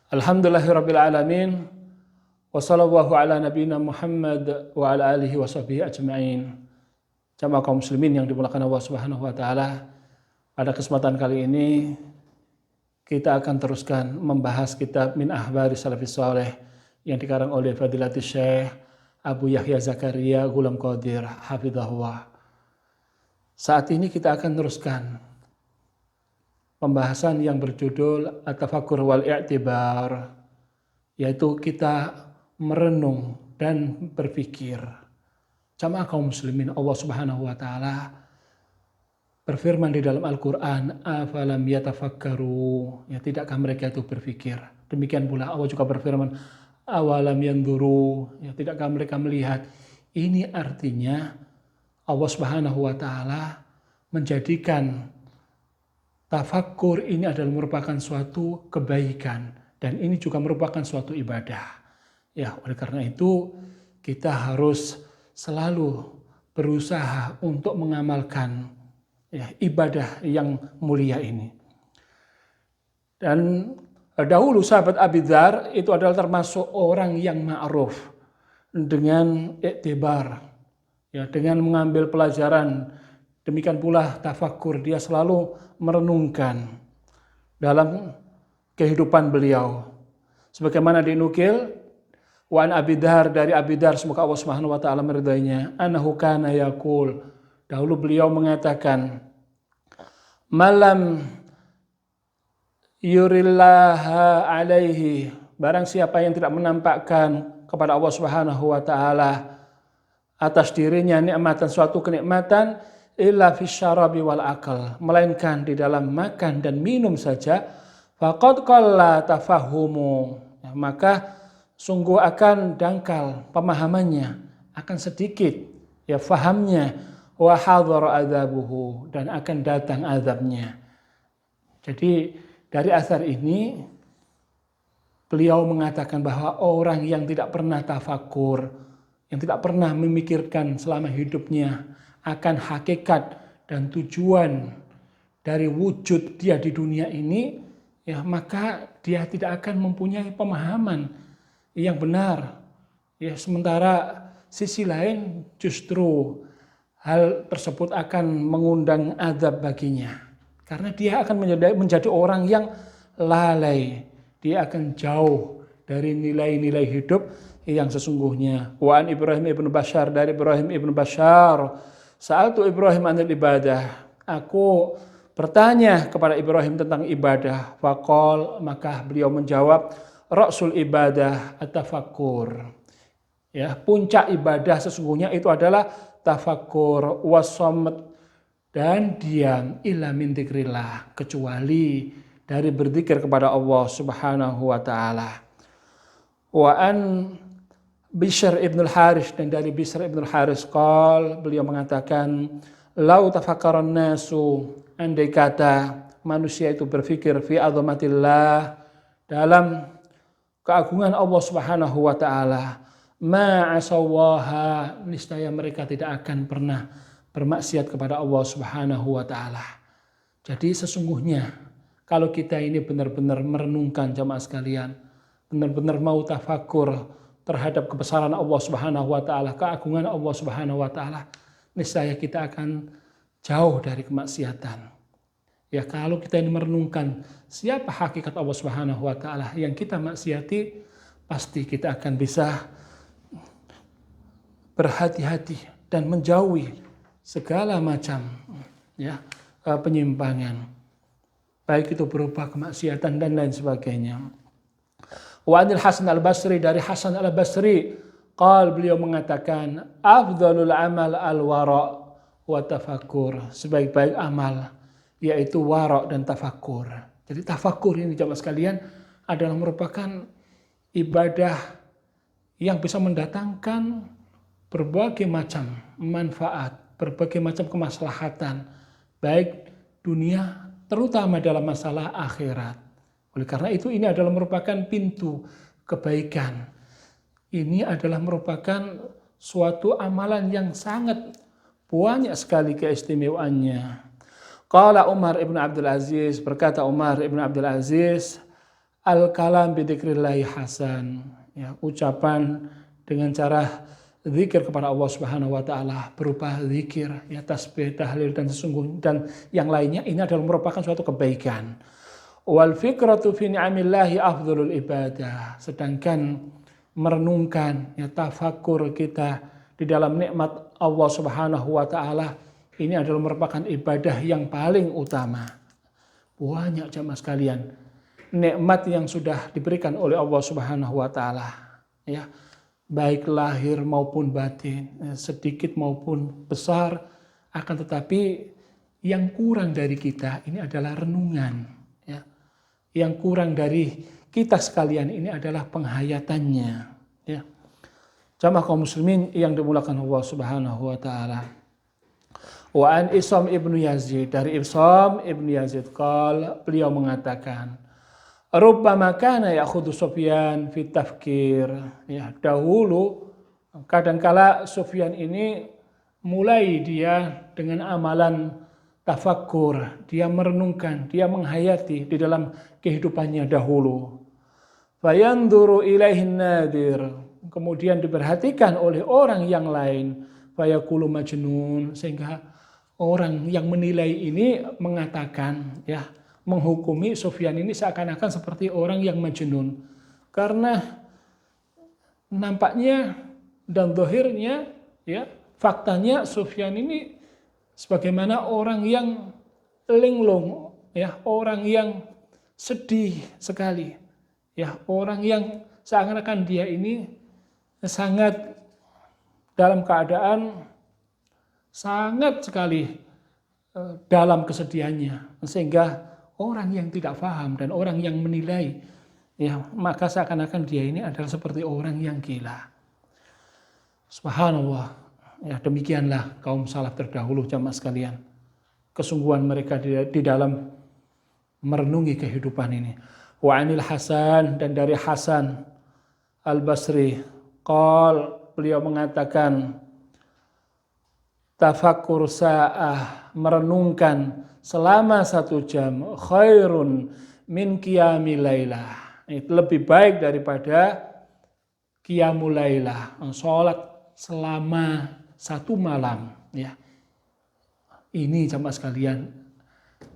Alhamdulillahirabbil alamin. Wassallallahu ala nabiyina Muhammad wa ala alihi wa sahbihi ajma'in. Jamaah kaum muslimin yang dimuliakan Allah Subhanahu wa taala. Pada kesempatan kali ini kita akan teruskan membahas kitab Min Ahbari Salafis Shalih yang dikarang oleh Fadilatul Syekh Abu Yahya Zakaria Ghulam Qadir hafizahullah. Saat ini kita akan teruskan pembahasan yang berjudul At-Tafakkur wal I'tibar, yaitu kita merenung dan berpikir. Jamaah kaum muslimin, Allah Subhanahu wa taala berfirman di dalam Al-Qur'an, afalam yatafakkaru, ya tidakkah mereka itu berpikir. Demikian pula Allah juga berfirman, awalam yanzuru, ya tidakkah mereka melihat. Ini artinya Allah Subhanahu wa taala menjadikan tafakkur ini adalah merupakan suatu kebaikan dan ini juga merupakan suatu ibadah. Ya, oleh karena itu kita harus selalu berusaha untuk mengamalkan ibadah yang mulia ini. Dan dahulu sahabat Abi Dzar itu adalah termasuk orang yang ma'ruf dengan iktibar, ya, dengan mengambil pelajaran. Demikian pula tafakkur, dia selalu merenungkan dalam kehidupan beliau. Sebagaimana dinukil wa an Abi Dzar, dari Abi Dzar, semoga Allah Subhanahu wa taala meridainya, annahu kana yaqul, dahulu beliau mengatakan, malam yurillaha alaihi, barang siapa yang tidak menampakkan kepada Allah Subhanahu wa taala atas dirinya nikmatan, suatu kenikmatan, illa fisyarabi wal akal, melainkan di dalam makan dan minum saja, faqad qalla tafahumu, ya, maka sungguh akan dangkal pemahamannya, akan sedikit ya fahamnya, wa hadhara adzabuhu, dan akan datang azabnya. Jadi dari asar ini beliau mengatakan bahwa orang yang tidak pernah tafakur, yang tidak pernah memikirkan selama hidupnya akan hakikat dan tujuan dari wujud dia di dunia ini, ya, maka dia tidak akan mempunyai pemahaman yang benar. Ya, sementara sisi lain justru hal tersebut akan mengundang azab baginya. Karena dia akan menjadi orang yang lalai. Dia akan jauh dari nilai-nilai hidup yang sesungguhnya. Wa an Ibrahim ibn Bashar, dari Ibrahim ibn Bashar, sa'altu Ibrahim anil ibadah, aku bertanya kepada Ibrahim tentang ibadah. Faqal, maka beliau menjawab, ra'sul ibadah at-tafakkur. Ya, puncak ibadah sesungguhnya itu adalah tafakkur, wasamat, dan diam, illa min dzikrillah, kecuali dari berzikir kepada Allah Subhanahu wa taala. Wa an Bishr ibn al-Harith, dan dari Bishr ibn al-Harith qal, beliau mengatakan, lau tafakkaran nasu, andai kata manusia itu berpikir fi azamatillah, dalam keagungan Allah Subhanahu wa taala, ma asawaha, niscaya mereka tidak akan pernah bermaksiat kepada Allah Subhanahu wa taala. Jadi sesungguhnya kalau kita ini benar-benar merenungkan, jamaah sekalian, benar-benar mau tafakkur terhadap kebesaran Allah Subhanahu wa taala, keagungan Allah Subhanahu wa taala, niscaya kita akan jauh dari kemaksiatan. Ya, kalau kita ini merenungkan siapa hakikat Allah Subhanahu wa taala yang kita maksiati, pasti kita akan bisa berhati-hati dan menjauhi segala macam penyimpangan, baik itu berupa kemaksiatan dan lain sebagainya. Wa anil Hasan al-Basri, dari Hasan al-Basri qal, beliau mengatakan, afdhalul amal al-wara' wa tafakkur, sebaik-baik amal yaitu wara' dan tafakkur. Jadi tafakkur ini, jamaah sekalian, adalah merupakan ibadah yang bisa mendatangkan berbagai macam manfaat, berbagai macam kemaslahatan, baik dunia terutama dalam masalah akhirat. Oleh karena itu ini adalah merupakan pintu kebaikan. Ini adalah merupakan suatu amalan yang sangat banyak sekali keistimewaannya. Qala Umar ibn Abdul Aziz, berkata Umar ibn Abdul Aziz, al-kalam bidzikrillahi hasan, ya, ucapan dengan cara zikir kepada Allah Subhanahu wa taala berupa zikir, ya, tasbih, tahlil dan sesungguhnya dan yang lainnya, ini adalah merupakan suatu kebaikan. Wal fikratu fi ni'amillahi afdhalul ibadah. Sedangkan merenungkan, ya, tafakur kita di dalam nikmat Allah Subhanahu wa taala, ini adalah merupakan ibadah yang paling utama. Banyak jamaah sekalian nikmat yang sudah diberikan oleh Allah Subhanahu wa taala, ya, baik lahir maupun batin, sedikit maupun besar, akan tetapi yang kurang dari kita ini adalah renungan, ya. Yang kurang dari kita sekalian ini adalah penghayatannya, ya. Jamaah kaum muslimin yang dimuliakan Allah Subhanahu wa taala. Wa an Isam ibnu Yazid, dari Isam ibnu Yazid beliau mengatakan, rubbama kana ya'khudhu Sufyan fi tafkir, ya, dahulu kadangkala Sufyan ini mulai dia dengan amalan tafakkur, dia merenungkan, dia menghayati di dalam kehidupannya dahulu. Fayanzuru ilaihi nadir, kemudian diperhatikan oleh orang yang lain, fayaqulu majnun, sehingga orang yang menilai ini mengatakan, ya, menghukumi Sufyan ini seakan-akan seperti orang yang majnun, karena nampaknya dan zahirnya, ya, faktanya Sufyan ini sebagaimana orang yang linglung, ya, orang yang sedih sekali, ya, orang yang seakan-akan dia ini sangat dalam keadaan sangat sekali dalam kesedihannya, sehingga orang yang tidak paham dan orang yang menilai, ya, maka seakan-akan dia ini adalah seperti orang yang gila. Subhanallah, ya, demikianlah kaum salaf terdahulu jamaah sekalian, kesungguhan mereka di dalam merenungi kehidupan ini. Wa anil Hasan, dan dari Hasan Al-Basri beliau mengatakan, tafakkur sa'ah, merenungkan selama 1 jam, khairun min qiyamil lailah, itu lebih baik daripada qiyamul lailah, sholat selama 1 malam, ya. Ini jamaah sekalian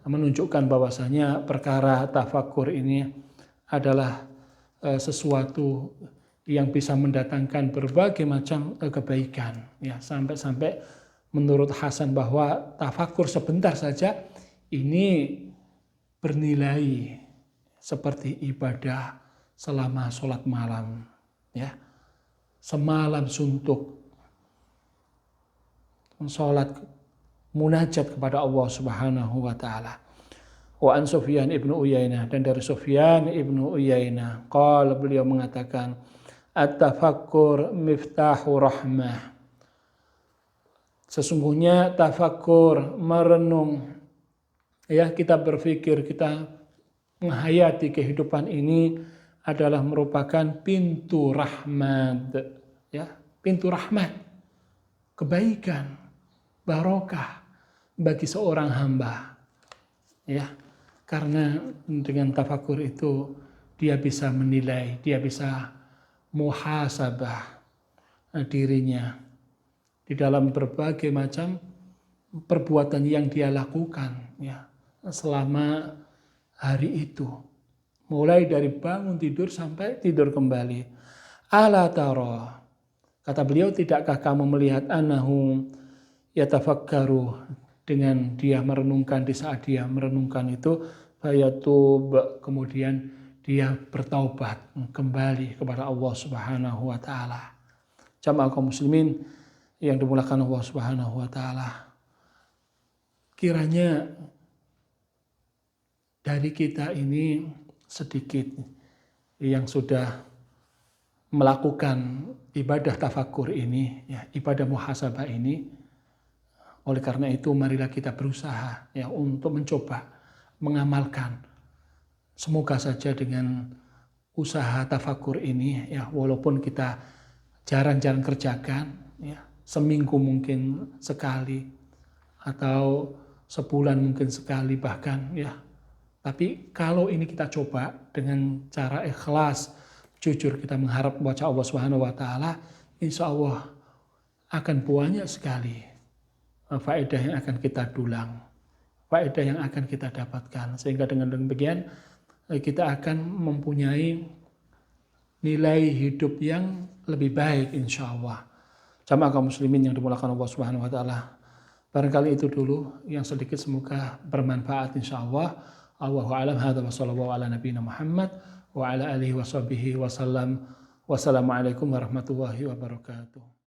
menunjukkan bahwasanya perkara tafakkur ini adalah sesuatu yang bisa mendatangkan berbagai macam kebaikan, ya, sampai menurut Hasan bahwa tafakkur sebentar saja ini bernilai seperti ibadah selama sholat malam, ya, semalam suntuk sholat munajat kepada Allah Subhanahu wa taala. Wa an Sufyan ibnu Uyainah, dan dari Sufyan ibnu Uyainah beliau mengatakan, at-tafakkur miftahu rahmah, sesungguhnya tafakkur, merenung, ya, kita berpikir, kita menghayati kehidupan ini adalah merupakan pintu rahmat, ya, pintu rahmat, kebaikan, barokah bagi seorang hamba, ya, karena dengan tafakkur itu dia bisa menilai, dia bisa muhasabah dirinya di dalam berbagai macam perbuatan yang dia lakukan, ya, selama hari itu, mulai dari bangun tidur sampai tidur kembali. Ala tara, kata beliau, tidakkah kamu melihat, annahu yatafakkaru, dengan dia merenungkan, di saat dia merenungkan itu, fayatub, kemudian dia bertaubat kembali kepada Allah Subhanahu wa taala. Jamaah kaum muslimin yang dimuliakan Allah Subhanahu wa taala, kiranya dari kita ini sedikit yang sudah melakukan ibadah tafakkur ini, ya, ibadah muhasabah ini. Oleh karena itu marilah kita berusaha, ya, untuk mencoba mengamalkan. Semoga saja dengan usaha tafakkur ini, ya, walaupun kita jarang-jarang kerjakan, ya, seminggu mungkin sekali atau sebulan mungkin sekali bahkan, ya, Tapi kalau ini kita coba dengan cara ikhlas, jujur kita mengharap wajah Allah Subhanahu wa taala, insya Allah akan banyak sekali faedah yang akan kita dulang, faedah yang akan kita dapatkan, sehingga dengan demikian kita akan mempunyai nilai hidup yang lebih baik insya Allah. Jamaah kaum muslimin yang dimulakan Allah Subhanahu wa taala. Barangkali itu dulu yang sedikit, semoga bermanfaat insya Allah. Allahu a'lam. Hadza wa sallallahu ala nabiyina Muhammad wa ala alihi wa sahbihi wasallam. Wassalamualaikum warahmatullahi wabarakatuh.